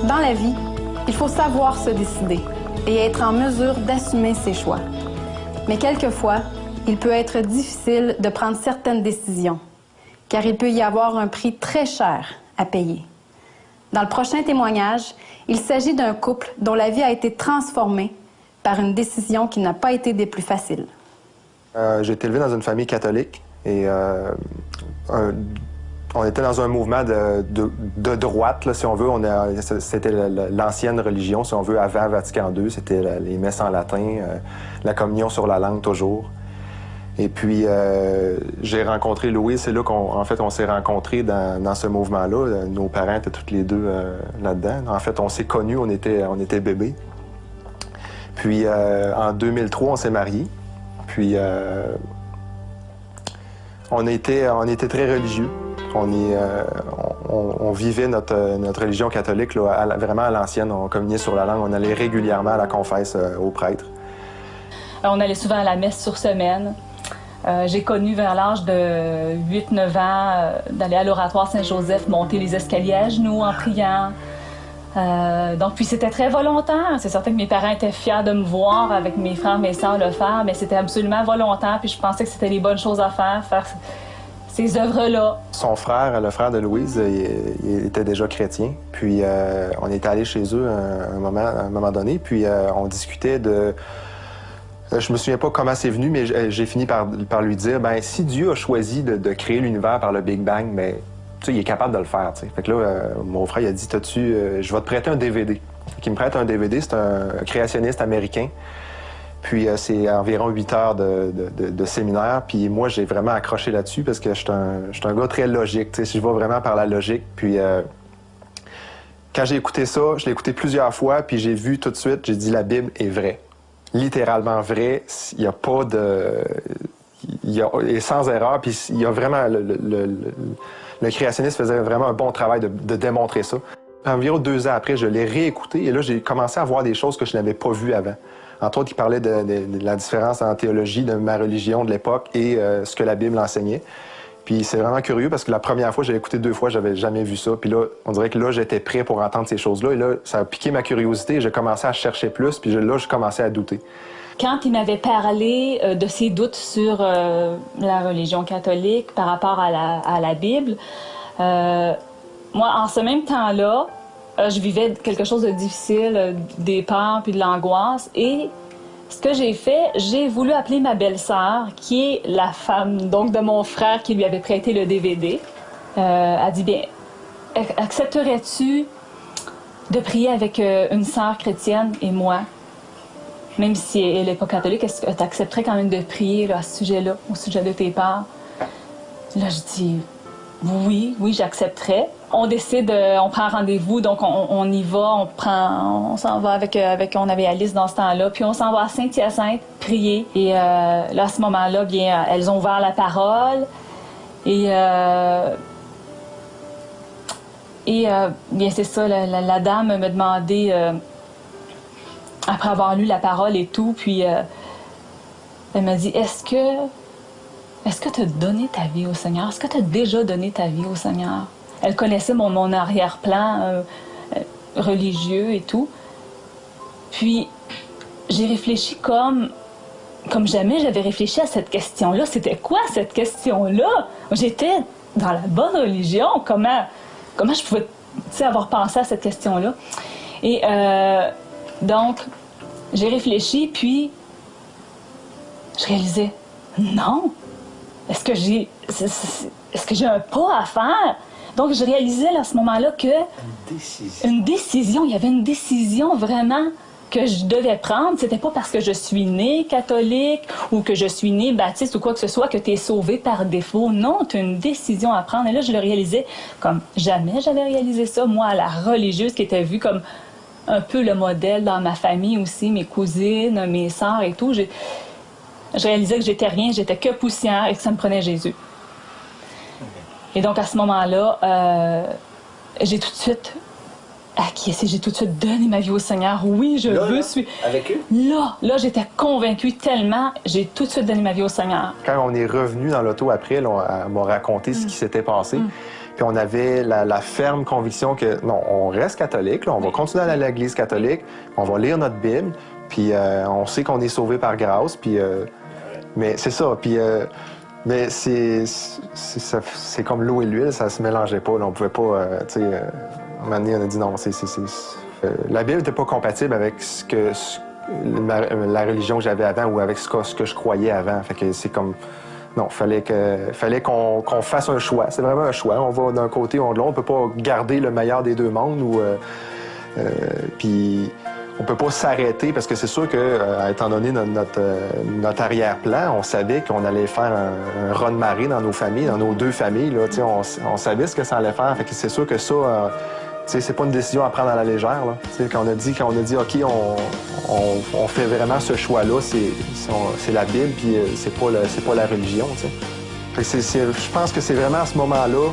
Dans la vie, il faut savoir se décider et être en mesure d'assumer ses choix. Mais quelquefois, il peut être difficile de prendre certaines décisions, car il peut y avoir un prix très cher à payer. Dans le prochain témoignage, il s'agit d'un couple dont la vie a été transformée par une décision qui n'a pas été des plus faciles. J'ai été élevé dans une famille catholique et on était dans un mouvement de droite, là, si on veut. C'était l'ancienne religion, si on veut, avant Vatican II. C'était les messes en latin, la communion sur la langue, toujours. Et puis, j'ai rencontré Louise. C'est là qu'en fait, on s'est rencontrés dans ce mouvement-là. Nos parents étaient tous les deux là-dedans. En fait, on s'est connus, on était bébés. Puis, en 2003, on s'est mariés. Puis, on était très religieux. On vivait notre religion catholique là, vraiment à l'ancienne. On communiait sur la langue. On allait régulièrement à la confesse au prêtre. On allait souvent à la messe sur semaine. J'ai connu vers l'âge de 8-9 ans d'aller à l'oratoire Saint-Joseph, monter les escaliers à genoux en priant. Donc, puis c'était très volontaire. C'est certain que mes parents étaient fiers de me voir avec mes frères, mes sœurs le faire, mais c'était absolument volontaire. Puis je pensais que c'était les bonnes choses à faire ces œuvres-là. Son frère, le frère de Louise, il était déjà chrétien. Puis on était allé chez eux à un moment donné, puis on discutait de... Je me souviens pas comment c'est venu, mais j'ai fini par lui dire, ben si Dieu a choisi de créer l'univers par le Big Bang, ben tu sais, il est capable de le faire, tu sais. Fait que là, mon frère, il a dit, je vais te prêter un DVD. Il me prête un DVD, c'est un créationniste américain. Puis c'est environ 8 heures de séminaire. Puis moi, j'ai vraiment accroché là-dessus parce que je suis un gars très logique, tu sais, je vais vraiment par la logique. Puis quand j'ai écouté ça, je l'ai écouté plusieurs fois, puis j'ai vu tout de suite, j'ai dit, la Bible est vraie. Littéralement vrai, il n'y a pas de... Il est sans erreur, puis il y a vraiment... Le créationniste faisait vraiment un bon travail de démontrer ça. Environ 2 ans après, je l'ai réécouté, et là, j'ai commencé à voir des choses que je n'avais pas vues avant. Entre autres, il parlait de la différence en théologie de ma religion de l'époque et ce que la Bible enseignait. Puis c'est vraiment curieux parce que la première fois, j'ai écouté 2 fois, j'avais jamais vu ça. Puis là, on dirait que là, j'étais prêt pour entendre ces choses-là. Et là, ça a piqué ma curiosité et j'ai commencé à chercher plus. Puis là, je commençais à douter. Quand il m'avait parlé de ses doutes sur la religion catholique par rapport à la Bible, moi, en ce même temps-là, je vivais quelque chose de difficile, des peurs puis de l'angoisse. Et ce que j'ai fait, j'ai voulu appeler ma belle-sœur, qui est la femme donc de mon frère qui lui avait prêté le DVD. Elle dit, bien, accepterais-tu de prier avec une sœur chrétienne et moi? Même si elle n'est pas catholique, est-ce que tu accepterais quand même de prier là, à ce sujet-là, au sujet de tes peurs? Là, je dis, oui, j'accepterais. On décide, on prend rendez-vous, donc on y va, on s'en va avec, on avait Alice dans ce temps-là, puis on s'en va à Saint-Hyacinthe prier. Et là, à ce moment-là, bien, elles ont ouvert la parole et bien, c'est ça, la dame me demandait, après avoir lu la parole et tout, puis elle m'a dit, est-ce que tu as donné ta vie au Seigneur? Est-ce que tu as déjà donné ta vie au Seigneur? Elle connaissait mon arrière-plan religieux et tout. Puis, j'ai réfléchi comme jamais j'avais réfléchi à cette question-là. C'était quoi cette question-là? J'étais dans la bonne religion. Comment je pouvais avoir pensé à cette question-là? Et donc, j'ai réfléchi, puis je réalisais, non! Est-ce que j'ai un pas à faire? Donc, je réalisais à ce moment-là que... Une décision. Il y avait une décision vraiment que je devais prendre. C'était pas parce que je suis née catholique ou que je suis née baptiste ou quoi que ce soit que tu es sauvé par défaut. Non, tu as une décision à prendre. Et là, je le réalisais comme jamais j'avais réalisé ça. Moi, la religieuse qui était vue comme un peu le modèle dans ma famille aussi, mes cousines, mes sœurs et tout. Je réalisais que j'étais rien, j'étais que poussière et que ça me prenait Jésus. Et donc, à ce moment-là, j'ai tout de suite acquiescé, j'ai tout de suite donné ma vie au Seigneur. Oui, je veux suivre. Avec eux? Là, j'étais convaincue tellement, j'ai tout de suite donné ma vie au Seigneur. Quand on est revenu dans l'auto après, là, elle m'a raconté ce qui s'était passé. Puis on avait la ferme conviction que non, on reste catholique, là, on va continuer à aller à l'Église catholique, on va lire notre Bible, puis on sait qu'on est sauvé par grâce, puis mais c'est ça, puis mais c'est comme l'eau et l'huile, ça se mélangeait pas, là, on pouvait pas, tu sais, un moment donné, on a dit non, la Bible n'était pas compatible avec la religion que j'avais avant ou avec ce que je croyais avant, fait que c'est comme non, fallait qu'on fasse un choix. C'est vraiment un choix. On va d'un côté ou de l'autre. On peut pas garder le meilleur des deux mondes. Puis on peut pas s'arrêter parce que c'est sûr que, étant donné notre arrière-plan, on savait qu'on allait faire un raz-de-marée dans nos familles, dans nos deux familles. Là, on savait ce que ça allait faire. Fait que c'est sûr que ça, c'est pas une décision à prendre à la légère. Là. Quand on a dit OK, on fait vraiment ce choix-là, c'est la Bible, puis c'est pas la religion. Fait que je pense que c'est vraiment à ce moment-là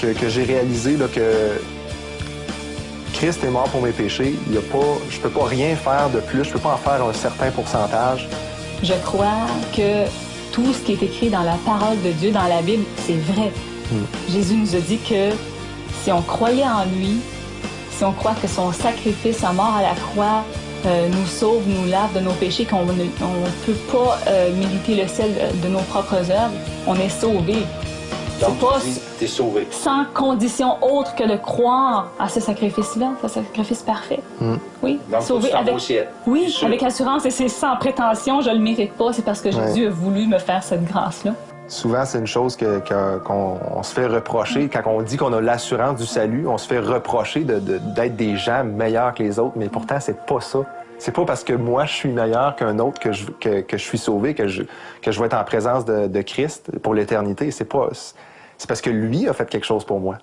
que j'ai réalisé là, que Christ est mort pour mes péchés. Je peux pas rien faire de plus, je peux pas en faire un certain pourcentage. Je crois que tout ce qui est écrit dans la parole de Dieu, dans la Bible, c'est vrai. Jésus nous a dit que si on croyait en lui, si on croit que son sacrifice à mort à la croix nous sauve, nous lave de nos péchés, qu'on ne peut pas mériter le ciel de nos propres œuvres, on est sauvé. Donc, t'es sauvé. Sans condition autre que de croire à ce sacrifice-là, ce sacrifice parfait. Oui, donc, sauvé avec, au ciel. Oui, avec assurance, et c'est sans prétention, je ne le mérite pas, c'est parce que Jésus a voulu me faire cette grâce-là. Souvent, c'est une chose qu'on se fait reprocher. Quand on dit qu'on a l'assurance du salut, on se fait reprocher d'être des gens meilleurs que les autres, mais pourtant, c'est pas ça. C'est pas parce que moi, je suis meilleur qu'un autre que je suis sauvé, que je vais être en présence de Christ pour l'éternité. C'est parce que lui a fait quelque chose pour moi.